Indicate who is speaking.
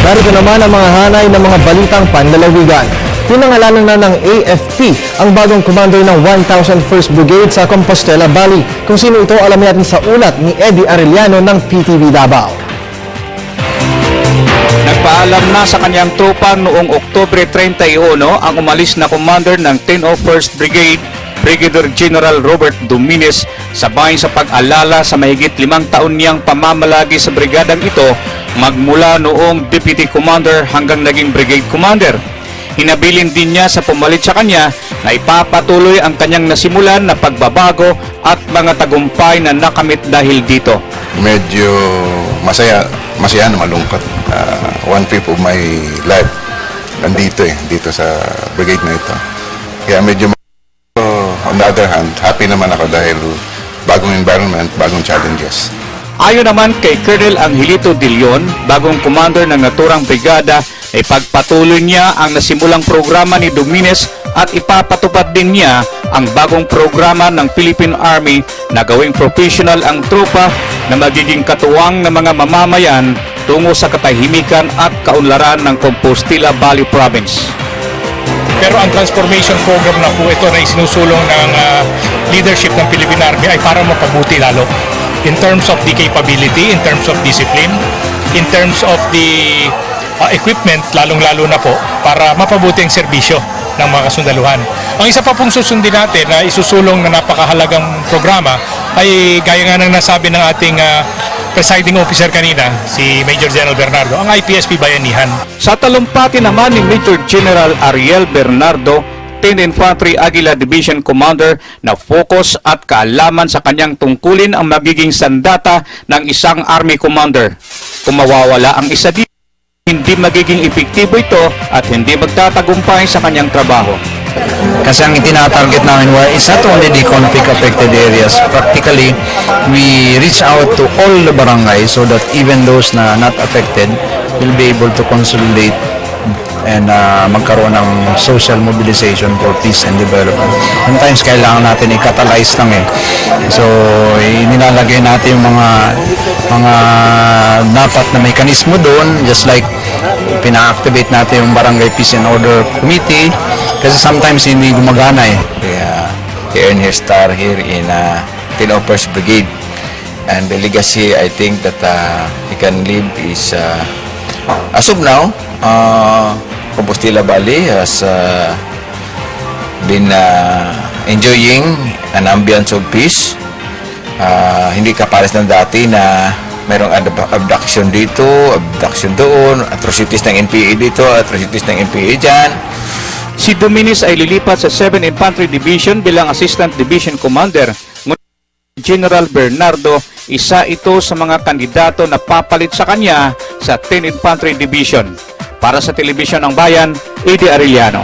Speaker 1: Narito naman ang mga hanay ng mga balitang panlalawigan. Pinangalanan na ng AFP ang bagong commander ng 1,001st Brigade sa Compostela Valley. Kung sino ito, alamin natin sa ulat ni Eddie Arellano ng PTV Davao.
Speaker 2: Nagpaalam na sa kanyang tropa noong Oktubre 31 ang umalis na commander ng 101st Brigade, Brigadier General Robert Dominez, sabay sa pag-alala sa mahigit 5 taon niyang pamamalagi sa brigadang ito magmula noong Deputy Commander hanggang naging Brigade Commander. Hinabilin din niya sa pumalit sa kanya na ipapatuloy ang kanyang nasimulan na pagbabago at mga tagumpay na nakamit dahil dito.
Speaker 3: Medyo masaya na malungkot. 1/5 of my life nandito dito sa brigade na ito. Kaya medyo on the other hand, happy naman ako dahil bagong environment, bagong challenges.
Speaker 2: Ayon naman kay Colonel Angelito De Leon, bagong commander ng naturang brigada, ay pagpatuloy niya ang nasimulang programa ni Dominez at ipapatupad din niya ang bagong programa ng Philippine Army na gawing professional ang tropa na magiging katuwang ng mga mamamayan tungo sa katahimikan at kaunlaran ng Compostela Valley Province.
Speaker 4: Pero ang transformation program na po ito na isinusulong ng leadership ng Philippine Army ay para mapabuti lalo in terms of the capability, in terms of discipline, in terms of the equipment, lalong-lalo na po para mapabuti ang serbisyo ng mga kasundaluhan. Ang isa pa pong susundin natin na isusulong na napakahalagang programa ay gaya nga ng nasabi ng ating presiding officer kanina, si Major General Bernardo, ang IPSP Bayanihan.
Speaker 2: Sa talumpati naman ni Major General Ariel Bernardo, 10th Infantry Aguila Division Commander, na focus at kaalaman sa kanyang tungkulin ang magiging sandata ng isang Army Commander. Kung mawawala ang isa dito, hindi magiging epektibo ito at hindi magtatagumpay sa kanyang trabaho.
Speaker 5: Kasi ang itinatarget namin is not only the conflict-affected areas. Practically, we reach out to all the barangays so that even those na not affected will be able to consolidate and magkaroon ng social mobilization for peace and development. Sometimes kailangan natin i-catalyze lang So, nilalagay natin yung mga dapat na mekanismo doon, just like pina-activate natin yung Barangay Peace and Order Committee kasi sometimes hindi gumagana
Speaker 6: He earned his star here in 101st Brigade, and the legacy I think that he can leave is as of now, Compostela Valley has been enjoying an ambience of peace. Hindi kapares ng dati na mayroong abduction dito, abduction doon, atrocities ng NPA dito, atrocities ng NPA dyan.
Speaker 2: Si Dominez ay lilipat sa 7th Infantry Division bilang Assistant Division Commander. General Bernardo, isa ito sa mga kandidato na papalit sa kanya sa 10th Infantry Division. Para sa Telebisyon ng Bayan, Eddie Arellano.